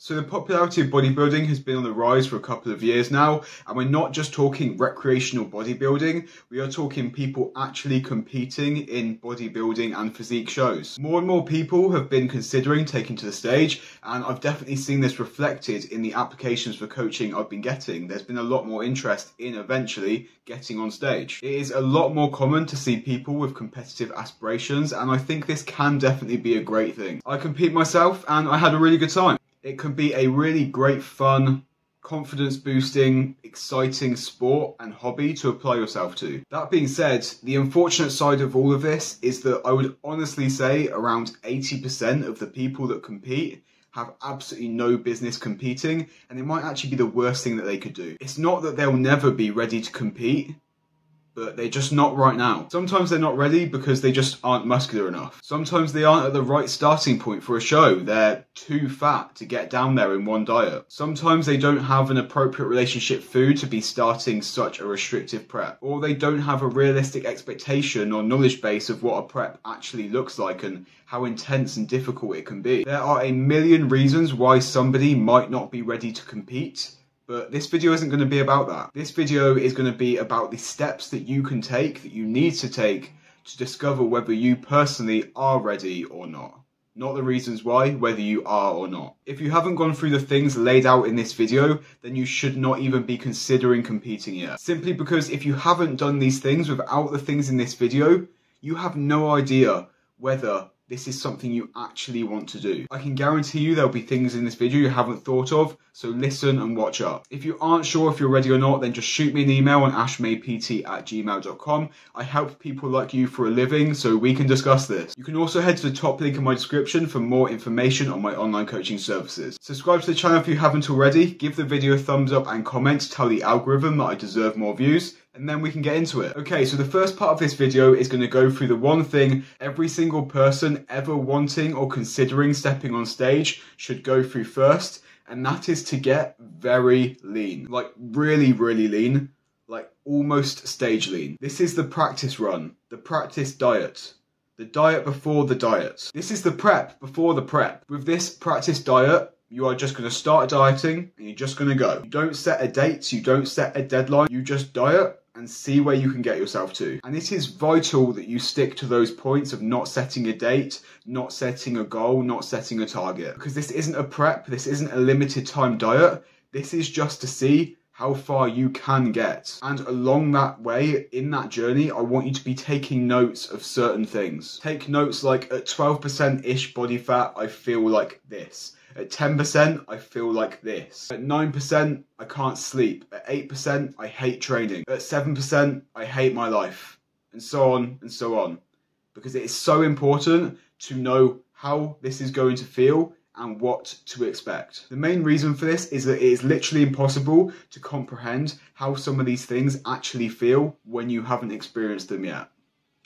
So the popularity of bodybuilding has been on the rise for a couple of years now, and we're not just talking recreational bodybuilding, we are talking people actually competing in bodybuilding and physique shows. More and more people have been considering taking to the stage, and I've definitely seen this reflected in the applications for coaching I've been getting. There's been a lot more interest in eventually getting on stage. It is a lot more common to see people with competitive aspirations, and I think this can definitely be a great thing. I compete myself and I had a really good time. It can be a really great fun, confidence boosting, exciting sport and hobby to apply yourself to. That being said, the unfortunate side of all of this is that I would honestly say around 80% of the people that compete have absolutely no business competing, and it might actually be the worst thing that they could do. It's not that they'll never be ready to compete, but they're just not right now. Sometimes they're not ready because they just aren't muscular enough. Sometimes they aren't at the right starting point for a show. They're too fat to get down there in one diet. Sometimes they don't have an appropriate relationship food to be starting such a restrictive prep. Or they don't have a realistic expectation or knowledge base of what a prep actually looks like and how intense and difficult it can be. There are a million reasons why somebody might not be ready to compete. But this video isn't going to be about that. This video is going to be about the steps that you can take, that you need to take to discover whether you personally are ready or not. Not the reasons why, whether you are or not. If you haven't gone through the things laid out in this video, then you should not even be considering competing yet. Simply because if you haven't done these things without the things in this video, you have no idea whether this is something you actually want to do. I can guarantee you there'll be things in this video you haven't thought of, so listen and watch up. If you aren't sure if you're ready or not, then just shoot me an email on ashmaypt@gmail.com. I help people like you for a living, so we can discuss this. You can also head to the top link in my description for more information on my online coaching services. Subscribe to the channel if you haven't already, give the video a thumbs up and comment to tell the algorithm that I deserve more views, and then we can get into it. Okay, so the first part of this video is going to go through the one thing every single person ever wanting or considering stepping on stage should go through first, and that is to get very lean. Like really, really lean, like almost stage lean. This is the practice run, the practice diet. The diet before the diet. This is the prep before the prep. With this practice diet, you are just going to start dieting and you're just going to go. You don't set a date, you don't set a deadline, you just diet and see where you can get yourself to. And it is vital that you stick to those points of not setting a date, not setting a goal, not setting a target. Because this isn't a prep, this isn't a limited time diet, this is just to see how far you can get. And along that way, in that journey, I want you to be taking notes of certain things. Take notes like at 12%-ish body fat, I feel like this. At 10%, I feel like this. At 9%, I can't sleep. At 8%, I hate training. At 7%, I hate my life. And so on and so on. Because it is so important to know how this is going to feel and what to expect. The main reason for this is that it is literally impossible to comprehend how some of these things actually feel when you haven't experienced them yet.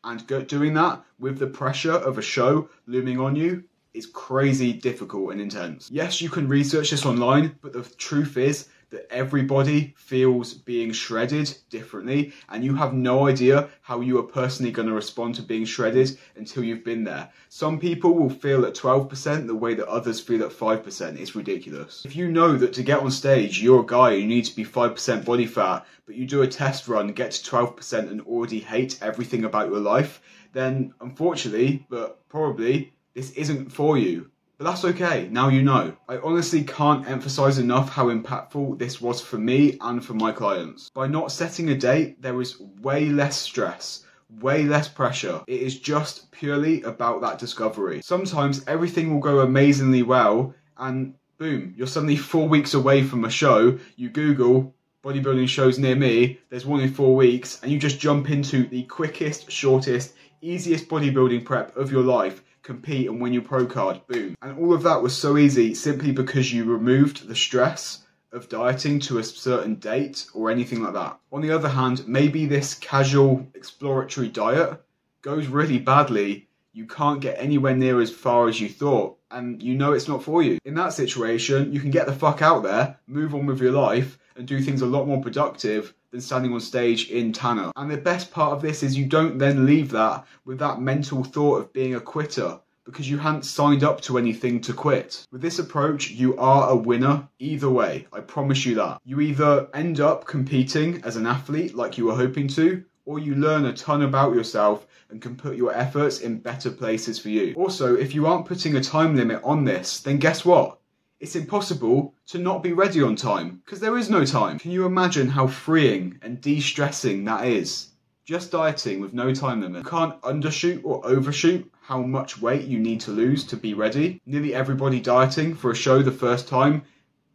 And doing that with the pressure of a show looming on you is crazy difficult and intense. Yes, you can research this online, but the truth is that everybody feels being shredded differently, and you have no idea how you are personally going to respond to being shredded until you've been there. Some people will feel at 12% the way that others feel at 5%. It's ridiculous. If you know that to get on stage, you're a guy, you need to be 5% body fat, but you do a test run, get to 12% and already hate everything about your life, then unfortunately, but probably, this isn't for you. But that's okay, now you know. I honestly can't emphasize enough how impactful this was for me and for my clients. By not setting a date, there is way less stress, way less pressure. It is just purely about that discovery. Sometimes everything will go amazingly well and boom, you're suddenly 4 weeks away from a show. You Google bodybuilding shows near me, there's one in 4 weeks, and you just jump into the quickest, shortest, easiest bodybuilding prep of your life, compete and win your pro card, boom. And all of that was so easy simply because you removed the stress of dieting to a certain date or anything like that. On the other hand, maybe this casual exploratory diet goes really badly, you can't get anywhere near as far as you thought, and you know it's not for you. In that situation, you can get the fuck out there, move on with your life, and do things a lot more productive than standing on stage in Tanner. And the best part of this is you don't then leave that with that mental thought of being a quitter, because you hadn't signed up to anything to quit. With this approach, you are a winner either way, I promise you that. You either end up competing as an athlete like you were hoping to, or you learn a ton about yourself and can put your efforts in better places for you. Also, if you aren't putting a time limit on this, then guess what? It's impossible to not be ready on time, because there is no time. Can you imagine how freeing and de-stressing that is? Just dieting with no time limit. You can't undershoot or overshoot how much weight you need to lose to be ready. Nearly everybody dieting for a show the first time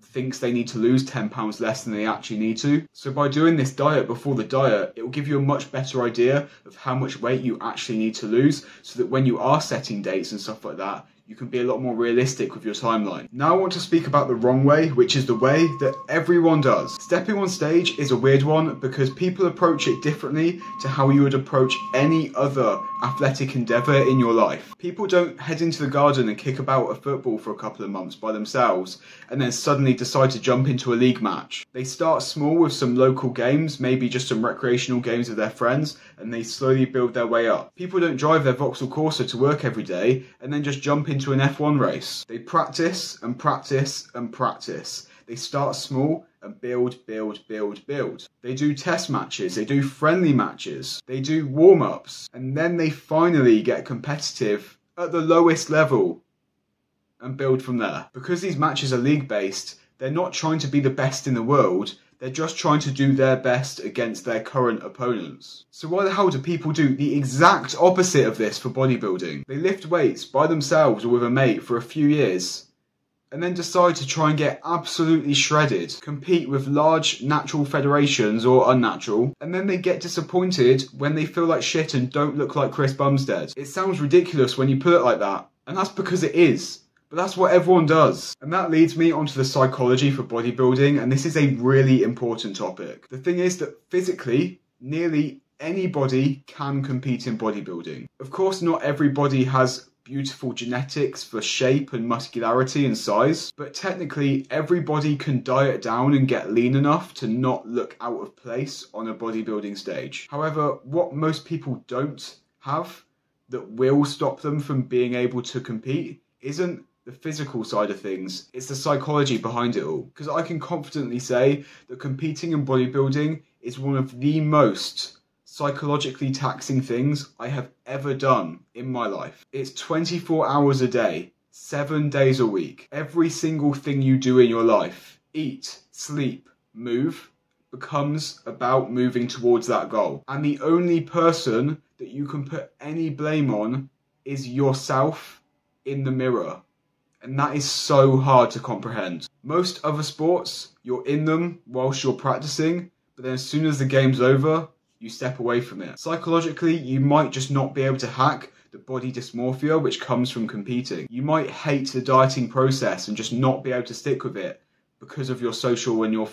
thinks they need to lose 10 pounds less than they actually need to. So by doing this diet before the diet, it will give you a much better idea of how much weight you actually need to lose, so that when you are setting dates and stuff like that, you can be a lot more realistic with your timeline. Now I want to speak about the wrong way, which is the way that everyone does. Stepping on stage is a weird one because people approach it differently to how you would approach any other athletic endeavour in your life. People don't head into the garden and kick about a football for a couple of months by themselves and then suddenly decide to jump into a league match. They start small with some local games, maybe just some recreational games with their friends, and they slowly build their way up. People don't drive their Vauxhall Corsa to work every day and then just jump into an F1 race. They practice and practice and practice. They start small and build, build, build, build. They do test matches, they do friendly matches, they do warm-ups, and then they finally get competitive at the lowest level and build from there. Because these matches are league-based, they're not trying to be the best in the world, they're just trying to do their best against their current opponents. So why the hell do people do the exact opposite of this for bodybuilding? They lift weights by themselves or with a mate for a few years, and then decide to try and get absolutely shredded, compete with large natural federations or unnatural, and then they get disappointed when they feel like shit and don't look like Chris Bumstead. It sounds ridiculous when you put it like that, and that's because it is. But that's what everyone does. And that leads me onto the psychology for bodybuilding, and this is a really important topic. The thing is that physically, nearly anybody can compete in bodybuilding. Of course, not everybody has beautiful genetics for shape and muscularity and size, but technically everybody can diet down and get lean enough to not look out of place on a bodybuilding stage. However, what most people don't have that will stop them from being able to compete isn't the physical side of things, it's the psychology behind it all. Because I can confidently say that competing in bodybuilding is one of the most psychologically taxing things I have ever done in my life. It's 24 hours a day, 7 days a week. Every single thing you do in your life, eat, sleep, move, becomes about moving towards that goal. And the only person that you can put any blame on is yourself in the mirror. And that is so hard to comprehend. Most other sports, you're in them whilst you're practicing, but then as soon as the game's over, you step away from it. Psychologically, you might just not be able to hack the body dysmorphia which comes from competing. You might hate the dieting process and just not be able to stick with it because of your social and your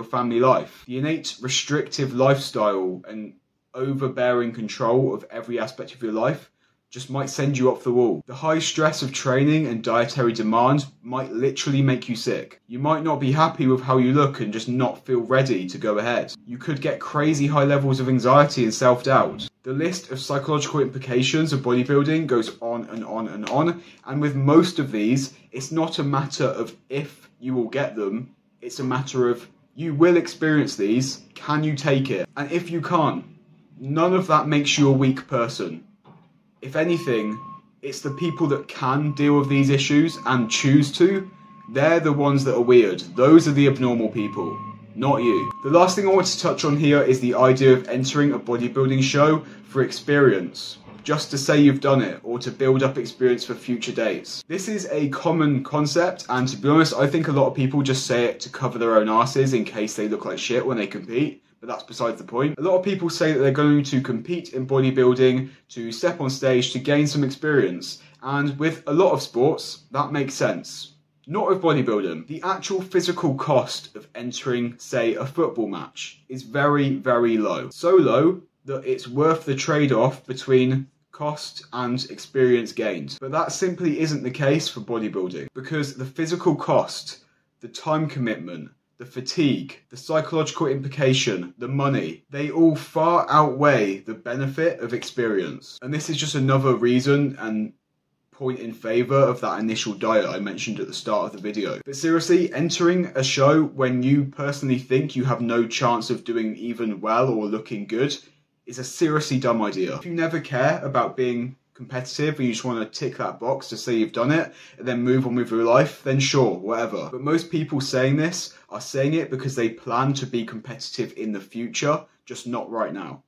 family life. The innate restrictive lifestyle and overbearing control of every aspect of your life just might send you off the wall. The high stress of training and dietary demand might literally make you sick. You might not be happy with how you look and just not feel ready to go ahead. You could get crazy high levels of anxiety and self-doubt. The list of psychological implications of bodybuilding goes on and on and on, and with most of these, it's not a matter of if you will get them, it's a matter of you will experience these, can you take it? And if you can't, none of that makes you a weak person. If anything, it's the people that can deal with these issues and choose to, they're the ones that are weird. Those are the abnormal people, not you. The last thing I want to touch on here is the idea of entering a bodybuilding show for experience, just to say you've done it or to build up experience for future dates. This is a common concept, and to be honest, I think a lot of people just say it to cover their own asses in case they look like shit when they compete. But that's besides the point. A lot of people say that they're going to compete in bodybuilding, to step on stage, to gain some experience. And with a lot of sports, that makes sense. Not with bodybuilding. The actual physical cost of entering, say, a football match is very, very low. So low that it's worth the trade-off between cost and experience gained. But that simply isn't the case for bodybuilding, because the physical cost, the time commitment, the fatigue, the psychological implication, the money, they all far outweigh the benefit of experience. And this is just another reason and point in favour of that initial diet I mentioned at the start of the video. But seriously, entering a show when you personally think you have no chance of doing even well or looking good is a seriously dumb idea. If you never care about being competitive and you just want to tick that box to say you've done it and then move on with your life, then sure, whatever. But most people saying this are saying it because they plan to be competitive in the future, just not right now.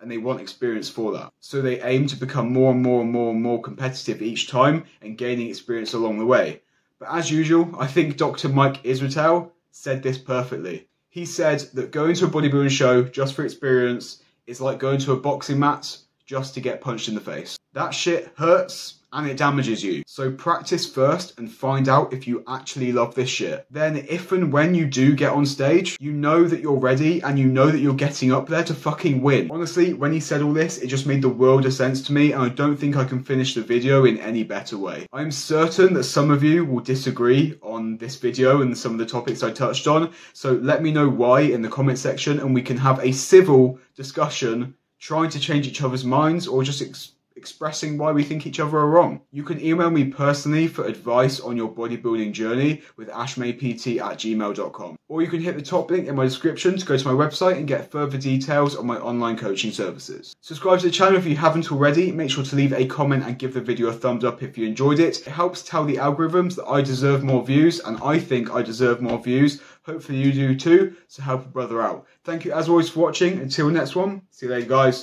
And they want experience for that. So they aim to become more and more and more and more competitive each time and gaining experience along the way. But as usual, I think Dr. Mike Israetel said this perfectly. He said that going to a bodybuilding show just for experience is like going to a boxing match just to get punched in the face. That shit hurts and it damages you. So practice first and find out if you actually love this shit. Then if and when you do get on stage, you know that you're ready and you know that you're getting up there to fucking win. Honestly, when he said all this, it just made the world of sense to me, and I don't think I can finish the video in any better way. I'm certain that some of you will disagree on this video and some of the topics I touched on, so let me know why in the comment section and we can have a civil discussion trying to change each other's minds or just expressing why we think each other are wrong. You can email me personally for advice on your bodybuilding journey with ashmaypt@gmail.com. Or you can hit the top link in my description to go to my website and get further details on my online coaching services. Subscribe to the channel if you haven't already. Make sure to leave a comment and give the video a thumbs up if you enjoyed it. It helps tell the algorithms that I deserve more views, and I think I deserve more views. Hopefully you do too, so help a brother out. Thank you as always for watching. Until next one, see you later guys.